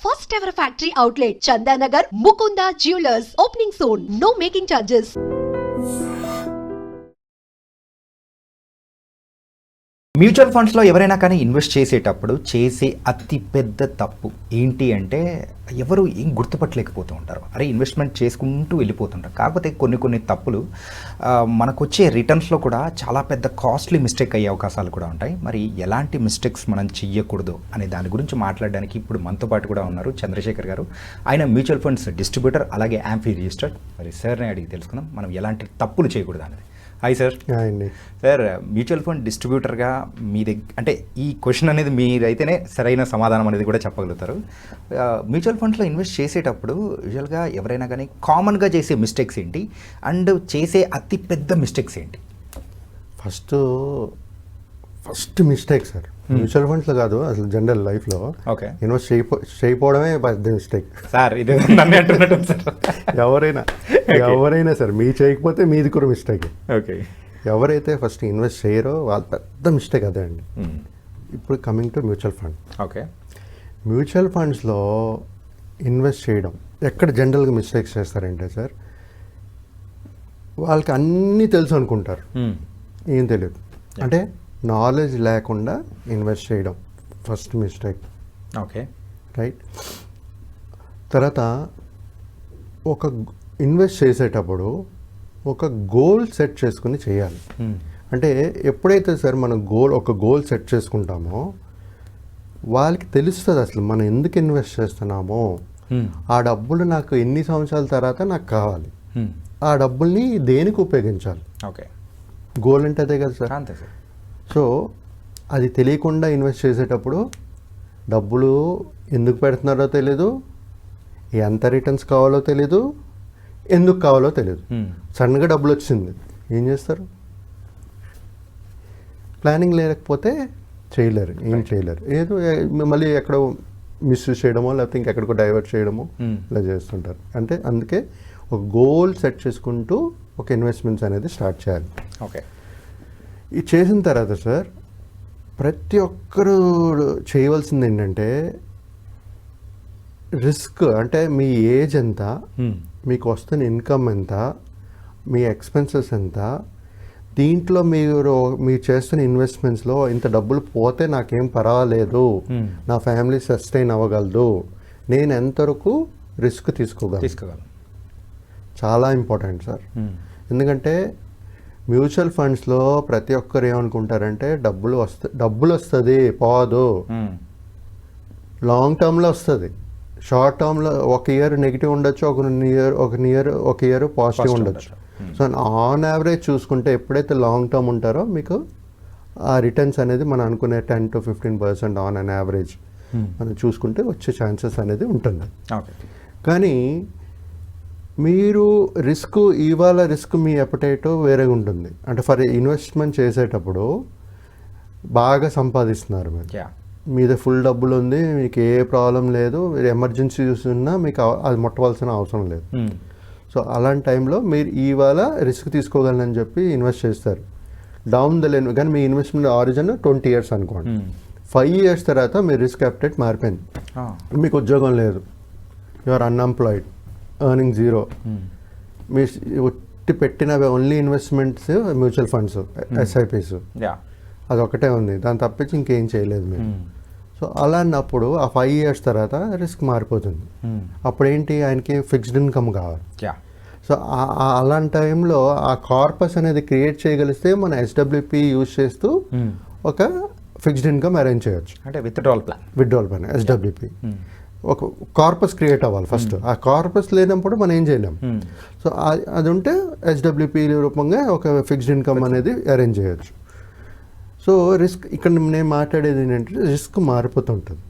First ever factory outlet, Chandanagar, Mukunda Jewelers, opening soon. No making charges. Mutual ఫండ్స్లో ఎవరైనా కానీ invest చేసేటప్పుడు చేసే అతి పెద్ద తప్పు ఏంటి అంటే ఎవరు ఏం గుర్తుపట్టలేకపోతూ ఉంటారు. అరే ఇన్వెస్ట్మెంట్ చేసుకుంటూ వెళ్ళిపోతుంటారు. కాకపోతే కొన్ని తప్పులు మనకు వచ్చే రిటర్న్స్లో కూడా చాలా పెద్ద కాస్ట్లీ మిస్టేక్ అయ్యే అవకాశాలు కూడా ఉంటాయి. మరి ఎలాంటి మిస్టేక్స్ మనం చెయ్యకూడదు అనే దాని గురించి మాట్లాడడానికి ఇప్పుడు మనతో పాటు కూడా ఉన్నారు చంద్రశేఖర్ గారు. ఆయన మ్యూచువల్ ఫండ్స్ డిస్ట్రిబ్యూటర్, అలాగే యాంఫీ రిజిస్టర్డ్. మరి సార్ని అడిగి తెలుసుకుందాం మనం ఎలాంటి తప్పులు చేయకూడదు అనేది. Hi sir. Sir, mutual fund డిస్ట్రిబ్యూటర్గా మీ అంటే ఈ క్వశ్చన్ అనేది మీరైతేనే సరైన సమాధానం అనేది కూడా చెప్పగలుగుతారు. మ్యూచువల్ ఫండ్స్లో ఇన్వెస్ట్ చేసేటప్పుడు యూజువల్గా ఎవరైనా కానీ కామన్గా చేసే మిస్టేక్స్ ఏంటి అండ్ చేసే అతి పెద్ద మిస్టేక్స్ ఏంటి? ఫస్ట్ మిస్టేక్ సార్, మ్యూచువల్ ఫండ్స్లో కాదు, అసలు జనరల్ లైఫ్లో ఓకే ఇన్వెస్ట్ చేయకపోవడమే పెద్ద మిస్టేక్ సార్. ఇది నన్ను అంటున్నట్టు సార్. ఎవరైనా సార్, మీ చేయకపోతే మీది కూడా మిస్టేక్. ఓకే, ఎవరైతే ఫస్ట్ ఇన్వెస్ట్ చేయరో వాళ్ళ పెద్ద మిస్టేక్ అదే అండి. ఇప్పుడు coming to mutual fund. Okay, mutual ఫండ్స్లో ఇన్వెస్ట్ చేయడం ఎక్కడ జనరల్గా మిస్టేక్స్ చేస్తారంటే సార్, వాళ్ళకి అన్నీ తెలుసు అనుకుంటారు, ఏం తెలియదు. అంటే నాలెడ్జ్ లేకుండా ఇన్వెస్ట్ చేయడం ఫస్ట్ మిస్టేక్. Okay, right. తర్వాత ఒక ఇన్వెస్ట్ చేసేటప్పుడు ఒక గోల్ సెట్ చేసుకుని చేయాలి. అంటే ఎప్పుడైతే సార్ మనం ఒక గోల్ సెట్ చేసుకుంటామో వాళ్ళకి తెలుస్తుంది అసలు మనం ఎందుకు ఇన్వెస్ట్ చేస్తున్నామో, ఆ డబ్బులు నాకు ఎన్ని సంవత్సరాల తర్వాత నాకు కావాలి, ఆ డబ్బుల్ని దేనికి ఉపయోగించాలి. ఓకే, గోల్ అంటే అదే కదా సార్. అంతే సార్. సో అది తెలియకుండా ఇన్వెస్ట్ చేసేటప్పుడు డబ్బులు ఎందుకు పెడుతున్నారో తెలీదు, ఎంత రిటర్న్స్ కావాలో తెలీదు, ఎందుకు కావాలో తెలియదు. సడన్గా డబ్బులు వచ్చింది, ఏం చేస్తారు? ప్లానింగ్ లేకపోతే చేయలేరు, ఏం చేయలేరు. ఏదో మళ్ళీ ఎక్కడో మిస్యూజ్ చేయడమో లేకపోతే ఇంకెక్కడికో డైవర్ట్ చేయడమో ఇలా చేస్తుంటారు. అంటే అందుకే ఒక గోల్ సెట్ చేసుకుంటూ ఒక ఇన్వెస్ట్మెంట్స్ అనేది స్టార్ట్ చేయాలి. ఓకే, ఇది చేసిన తర్వాత సార్ ప్రతి ఒక్కరూ చేయవలసింది ఏంటంటే రిస్క్, అంటే మీ ఏజ్ ఎంత, మీకు వస్తున్న ఇన్కమ్ ఎంత, మీ ఎక్స్పెన్సెస్ ఎంత, దీంట్లో మీరు చేస్తున్న ఇన్వెస్ట్మెంట్స్లో ఇంత డబ్బులు పోతే నాకేం పర్వాలేదు, నా ఫ్యామిలీ సస్టైన్ అవ్వగలదు, నేను ఎంతవరకు రిస్క్ తీసుకోగలను. చాలా ఇంపార్టెంట్ సార్. ఎందుకంటే మ్యూచువల్ ఫండ్స్లో ప్రతి ఒక్కరు ఏమనుకుంటారంటే డబ్బులు వస్తుంది పోదు, లాంగ్ టర్మ్లో వస్తుంది, షార్ట్ టర్మ్లో ఒక ఇయర్ నెగిటివ్ ఉండొచ్చు, ఒక ఇయర్ పాజిటివ్ ఉండొచ్చు. సో ఆన్ యావరేజ్ చూసుకుంటే ఎప్పుడైతే లాంగ్ టర్మ్ ఉంటారో మీకు ఆ రిటర్న్స్ అనేది మనం అనుకునే 10 to 15% ఆన్ అన్ యావరేజ్ మనం చూసుకుంటే వచ్చే ఛాన్సెస్ అనేది ఉంటుంది. కానీ మీరు ఇవాళ రిస్క్ మీ అపటైట్ వేరేగా ఉంటుంది. అంటే ఫర్ ఇన్వెస్ట్మెంట్ చేసేటప్పుడు బాగా సంపాదిస్తున్నారు, మీద ఫుల్ డబ్బులు ఉంది, మీకు ఏ ప్రాబ్లం లేదు, మీరు ఎమర్జెన్సీ చూస్తున్నా మీకు అది ముట్టవలసిన అవసరం లేదు. సో అలాంటి టైంలో మీరు ఇవాళ రిస్క్ తీసుకోగలనని చెప్పి ఇన్వెస్ట్ చేస్తారు. డౌన్ ద లైన్ కానీ మీ ఇన్వెస్ట్మెంట్ ఆరిజిన్ 20 years అనుకోండి, 5 years తర్వాత మీ రిస్క్ అపటైట్ మారిపోయింది, మీకు ఉద్యోగం లేదు, you are unemployed, earning zero, మీ పెట్టిన only investments mutual funds, SIPs, అదొకటే ఉంది, దాని తప్పించి ఇంకేం చేయలేదు మీరు. సో అలా అన్నప్పుడు ఆ 5 years తర్వాత రిస్క్ మారిపోతుంది. అప్పుడు ఏంటి, ఆయనకి ఫిక్స్డ్ ఇన్కమ్ కావాలి. సో అలాంటి టైంలో ఆ కార్పస్ అనేది క్రియేట్ చేయగలిస్తే మన ఎస్డబ్ల్యూపీ యూజ్ చేస్తూ ఒక ఫిక్స్డ్ ఇన్కమ్ అరేంజ్ చేయొచ్చు. అంటే విత్డ్రావల్ ప్లాన్ ఎస్డబ్ల్యూపీ ఒక కార్పస్ క్రియేట్ అవ్వాలి ఫస్ట్. ఆ కార్పస్ లేనప్పుడు మనం ఏం చేయలేం. సో అది ఉంటే ఎస్డబ్ల్యూపీ రూపంగా ఒక ఫిక్స్డ్ ఇన్కమ్ అనేది అరేంజ్ చేయొచ్చు. సో రిస్క్ ఇక్కడ నేను మాట్లాడేది ఏంటంటే రిస్క్ మారిపోతుంటుంది.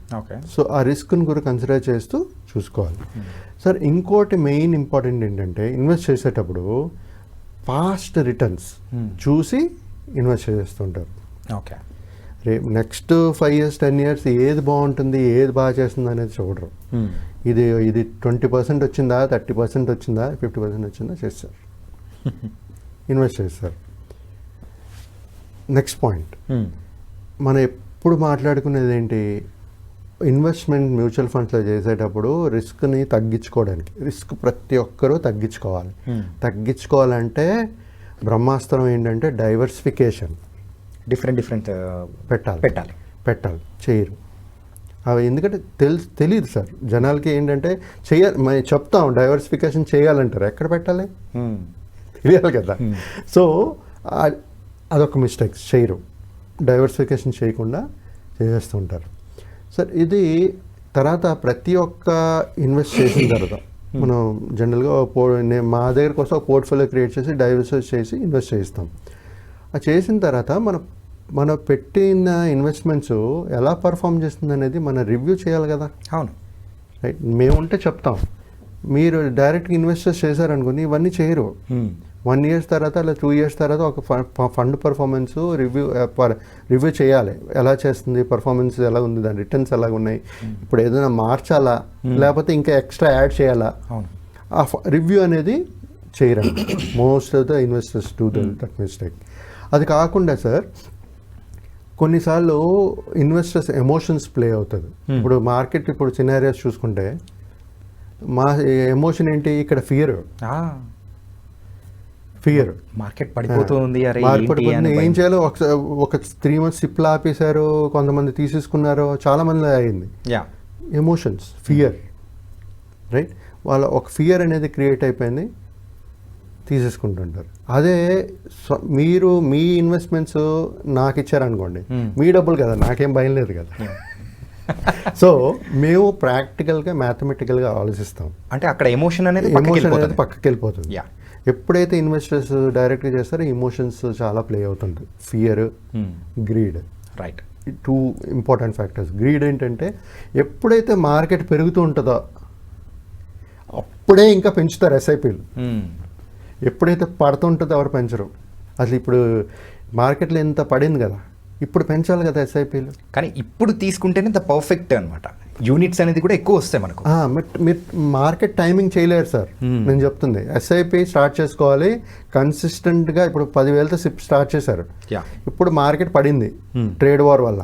సో ఆ రిస్క్ని కూడా కన్సిడర్ చేస్తూ చూసుకోవాలి. సార్ ఇంకోటి మెయిన్ ఇంపార్టెంట్ ఏంటంటే ఇన్వెస్ట్ చేసేటప్పుడు ఫాస్ట్ రిటర్న్స్ చూసి ఇన్వెస్ట్ చేస్తుంటారు. ఓకే, రేపు నెక్స్ట్ 5 years 10 years ఏది బాగుంటుంది, ఏది బాగా చేస్తుంది అనేది చూడరు. ఇది 20% వచ్చిందా, 30% వచ్చిందా, 50% వచ్చిందా చేస్తారు, ఇన్వెస్ట్ చేస్తారు. నెక్స్ట్ పాయింట్, మనం ఎప్పుడు మాట్లాడుకునేది ఏంటి, ఇన్వెస్ట్మెంట్ మ్యూచువల్ ఫండ్స్లో చేసేటప్పుడు రిస్క్ని తగ్గించుకోవడానికి, రిస్క్ ప్రతి ఒక్కరూ తగ్గించుకోవాలి. తగ్గించుకోవాలంటే బ్రహ్మాస్త్రం ఏంటంటే డైవర్సిఫికేషన్. డిఫరెంట్ పెట్టాలి చేయరు అవి. ఎందుకంటే తెలియదు సార్ జనాలకి. ఏంటంటే మనం చెప్తాం డైవర్సిఫికేషన్ చేయాలంటారు, ఎక్కడ పెట్టాలి తెలియాలి కదా. సో అదొక మిస్టేక్స్, చేయరు. డైవర్సిఫికేషన్ చేయకుండా చేస్తుంటారు సార్. ఇది తర్వాత ప్రతి ఒక్క ఇన్వెస్ట్ చేసిన తర్వాత మనం జనరల్గా మా దగ్గరకు వస్తే ఒక పోర్ట్ఫోలియో క్రియేట్ చేసి డైవర్సిఫై చేసి ఇన్వెస్ట్ చేస్తాం. అది చేసిన తర్వాత మన పెట్టిన ఇన్వెస్ట్మెంట్స్ ఎలా పర్ఫామ్ చేస్తుంది అనేది మన రివ్యూ చేయాలి కదా. అవును, రైట్. మేము ఉంటే చెప్తాం, మీరు డైరెక్ట్గా ఇన్వెస్టర్స్ చేశారనుకోండి ఇవన్నీ చేయరు. 1 year తర్వాత అలా 2 years తర్వాత ఒక ఫండ్ పర్ఫార్మెన్స్ రివ్యూ చేయాలి. ఎలా చేస్తుంది, పర్ఫార్మెన్స్ ఎలా ఉంది, దాని రిటర్న్స్ ఎలా ఉన్నాయి, ఇప్పుడు ఏదైనా మార్చాలా లేకపోతే ఇంకా ఎక్స్ట్రా యాడ్ చేయాలా, ఆ రివ్యూ అనేది చేయరండి. Most of the investors do that mistake. అది కాకుండా సార్ కొన్నిసార్లు ఇన్వెస్టర్స్ ఎమోషన్స్ ప్లే అవుతుంది. ఇప్పుడు మార్కెట్ ఇప్పుడు సినారియోస్ చూసుకుంటే మా ఎమోషన్ ఏంటి ఇక్కడ, ఫియర్. మార్కెట్ పడిపోతుంది, ఏం చేయాలో ఒక 3 months సిప్లు ఆపేశారు, కొంతమంది తీసేసుకున్నారు, చాలా మంది అయింది. Emotions, fear, right. వాళ్ళ ఒక ఫియర్ అనేది క్రియేట్ అయిపోయింది, తీసేసుకుంటుంటారు. అదే మీరు మీ ఇన్వెస్ట్మెంట్స్ నాకు ఇచ్చారనుకోండి, మీ డబ్బులు కదా, నాకేం భయం లేదు కదా. సో మేము ప్రాక్టికల్గా మ్యాథమెటికల్గా ఆలోచిస్తాం. అంటే అక్కడ ఎమోషన్ అనేది పక్కకి వెళ్ళిపోతుంది. ఎప్పుడైతే ఇన్వెస్టర్స్ డైరెక్ట్గా చేస్తారో ఎమోషన్స్ చాలా ప్లే అవుతుంది. Fear, greed, right. 2 important factors. Greed ఏంటంటే ఎప్పుడైతే మార్కెట్ పెరుగుతూ ఉంటుందో అప్పుడే ఇంకా పెంచుతారు ఎస్ఐపీలు. ఎప్పుడైతే పడుతుంటుందో ఎవరు పెంచరు. అసలు ఇప్పుడు మార్కెట్లో ఎంత పడింది కదా, ఇప్పుడు పెంచాలి కదా ఎస్ఐపీలు. కానీ ఇప్పుడు తీసుకుంటేనే ద పర్ఫెక్ట్ అనమాట. యూనిట్స్ అనేది కూడా ఎక్కువ వస్తాయి మనకు. మీరు మార్కెట్ టైమింగ్ చేయలేరు సార్. నేను చెప్తుంది ఎస్ఐపి స్టార్ట్ చేసుకోవాలి కన్సిస్టెంట్గా. ఇప్పుడు 10,000తో సిప్ స్టార్ట్ చేశారు, ఇప్పుడు మార్కెట్ పడింది ట్రేడ్ వార్ వల్ల.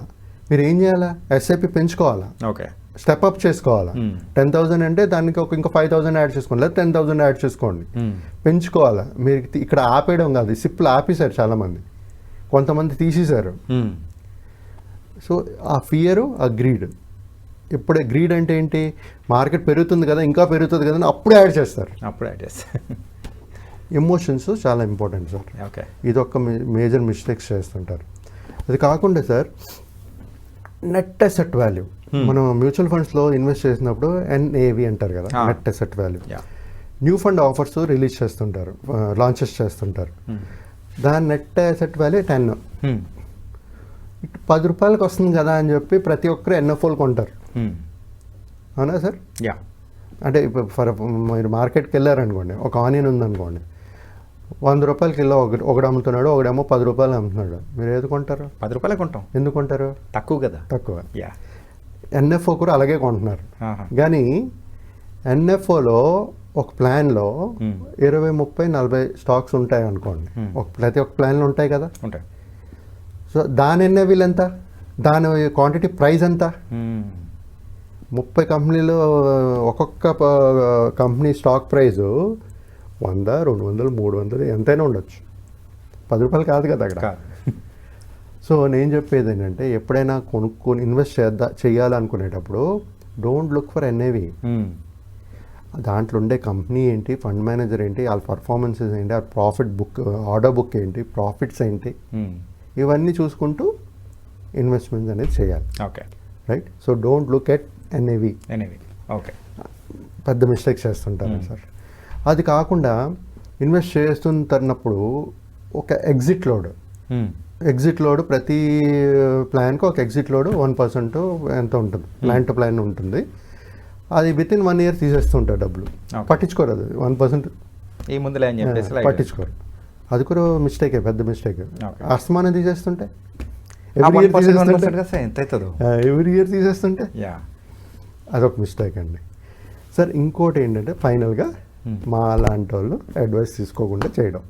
మీరు ఏం చేయాలా, ఎస్ఐపి పెంచుకోవాలా, స్టెప్ అప్ చేసుకోవాలా. 10,000 అంటే దానికి ఇంకా 5,000 యాడ్ చేసుకోండి, లేదా 10,000 యాడ్ చేసుకోండి, పెంచుకోవాలా. మీరు ఇక్కడ ఆపేయడం కాదు, సిప్లు ఆపేశారు చాలామంది, కొంతమంది తీసేశారు. సో ఆ ఫియరు, ఆ గ్రీడ్. ఇప్పుడే గ్రీడ్ అంటే ఏంటి, మార్కెట్ పెరుగుతుంది కదా, ఇంకా పెరుగుతుంది కదా అని అప్పుడే యాడ్ చేస్తారు. ఎమోషన్స్ చాలా ఇంపార్టెంట్ సార్. ఇది ఒక మేజర్ మిస్టేక్స్ చేస్తుంటారు. అది కాకుండా సార్ నెట్ అసెట్ వాల్యూ, మనం మ్యూచువల్ ఫండ్స్లో ఇన్వెస్ట్ చేసినప్పుడు NAV అంటారు కదా, net asset value. New fund offers release చేస్తుంటారు, లాంచెస్ చేస్తుంటారు. దాని నెట్ అసెట్ వాల్యూ 10. ఇటు 10 రూపాయలకి వస్తుంది కదా అని చెప్పి ప్రతి ఒక్కరు NFOలు కొంటారు, అవునా సార్? అంటే ఇప్పుడు మీరు మార్కెట్కి వెళ్ళారనుకోండి, ఒక ఆనియన్ ఉందనుకోండి, 100 రూపాయల కిలో ఒకడు అమ్ముతున్నాడు, ఒకడేమో 10 రూపాయలు అమ్ముతున్నాడు. మీరు ఏది కొంటారు? 10 రూపాయలు కొంటాం. ఎందుకు కొంటారు? తక్కువ కదా. తక్కువ. NFO కూడా అలాగే కొంటున్నారు. కానీ NFOలో ఒక ప్లాన్లో 20, 30, 40 స్టాక్స్ ఉంటాయి అనుకోండి, ప్రతి ఒక్క ప్లాన్లో ఉంటాయి కదా. సో దాని NAVలు ఎంత, దాని క్వాంటిటీ ప్రైస్ ఎంత? 30 కంపెనీలు, ఒక్కొక్క కంపెనీ స్టాక్ ప్రైజు 100, 200, 300 ఎంతైనా ఉండొచ్చు, 10 రూపాయలు కాదు కదా అక్కడ. సో నేను చెప్పేది ఏంటంటే ఎప్పుడైనా కొనుక్కొని ఇన్వెస్ట్ చేయాలనుకునేటప్పుడు డోంట్ లుక్ ఫర్ NAV. దాంట్లో ఉండే కంపెనీ ఏంటి, ఫండ్ మేనేజర్ ఏంటి, వాళ్ళ పర్ఫార్మెన్సెస్ ఏంటి, ఆ ప్రాఫిట్ బుక్, ఆర్డర్ బుక్ ఏంటి, ప్రాఫిట్స్ ఏంటి, ఇవన్నీ చూసుకుంటూ ఇన్వెస్ట్మెంట్స్ అనేది చేయాలి. Right. So don't look at NAV. పెద్ద మిస్టేక్స్ చేస్తుంటారు సార్. అది కాకుండా ఇన్వెస్ట్ చేస్తున్నప్పుడు ఒక ఎగ్జిట్ లోడ్ ప్రతి ప్లాన్కి ఒక ఎగ్జిట్ లోడ్ 1% ఎంత ఉంటుంది, ప్లాన్ టు ప్లాన్ ఉంటుంది. అది వితిన్ 1 year తీసేస్తుంటారు డబ్బులు, పట్టించుకోరు. అది 1% పట్టించుకోరు. అది కూడా మిస్టేకే, పెద్ద మిస్టేక్. అస్తమానం తీసేస్తుంటే, ఎవ్రీ ఇయర్ తీసేస్తుంటే అదొక మిస్టేక్ అండి సార్. ఇంకోటి ఏంటంటే ఫైనల్గా మా లాంటి వాళ్ళు అడ్వైస్ తీసుకోకుండా చేయడం.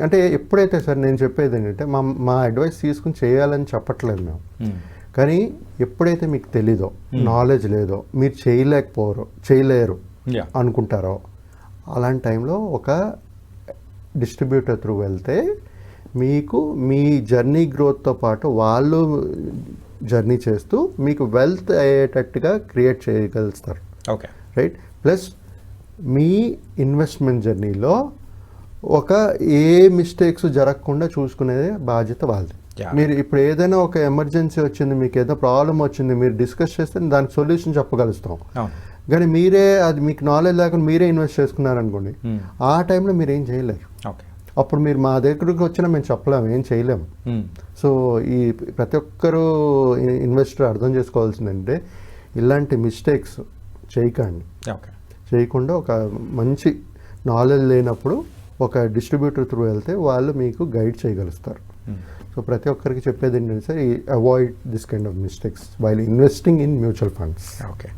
అంటే ఎప్పుడైతే సార్ నేను చెప్పేది ఏంటంటే మా అడ్వైస్ తీసుకుని చేయాలని చెప్పట్లేదు మేము. కానీ ఎప్పుడైతే మీకు తెలీదో, నాలెడ్జ్ లేదో, మీరు చేయలేరు Yeah. అనుకుంటారో అలాంటి టైంలో ఒక డిస్ట్రిబ్యూటర్ త్రూ వెళ్తే మీకు మీ జర్నీ గ్రోత్తో పాటు వాళ్ళు జర్నీ చేస్తూ మీకు వెల్త్ అయ్యేటట్టుగా క్రియేట్ చేయగలుగుతారు. ఓకే. రైట్. ప్లస్ మీ ఇన్వెస్ట్మెంట్ జర్నీలో ఒక ఏ మిస్టేక్స్ జరగకుండా చూసుకునేదే బాధ్యత వాళ్ళది. మీరు ఇప్పుడు ఏదైనా ఒక ఎమర్జెన్సీ వచ్చింది, మీకు ఏదో ప్రాబ్లం వచ్చింది, మీరు డిస్కస్ చేస్తే దానికి సొల్యూషన్ చెప్పగలుగుతాం. కానీ మీరే అది మీకు నాలెడ్జ్ లేకుండా మీరే ఇన్వెస్ట్ చేసుకున్నారనుకోండి, ఆ టైంలో మీరు ఏం చేయలేరు. అప్పుడు మీరు మా దగ్గరకు వచ్చినా మేము చెప్పలేము, ఏం చేయలేము. సో ఈ ప్రతి ఒక్కరూ ఇన్వెస్టర్ అర్థం చేసుకోవాల్సిందంటే ఇలాంటి మిస్టేక్స్ చేయకండి. చేయకుండా ఒక మంచి నాలెడ్జ్ లేనప్పుడు ఒక డిస్ట్రిబ్యూటర్ త్రూ వెళ్తే వాళ్ళు మీకు గైడ్ చేయగలుగుతారు. సో ప్రతి ఒక్కరికి చెప్పేది ఏంటంటే sir, avoid this kind of mistakes while investing in mutual funds. Okay,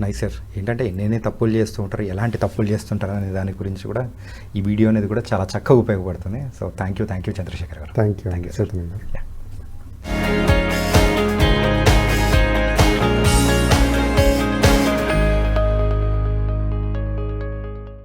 nice sir. ఏంటంటే ఎన్ని తప్పులు చేస్తూ ఉంటారు, ఎలాంటి తప్పులు చేస్తుంటారు అనే దాని గురించి కూడా ఈ వీడియో అనేది కూడా చాలా చక్కగా ఉపయోగపడుతుంది. సో థ్యాంక్ యూ చంద్రశేఖర్ గారు. Thank you.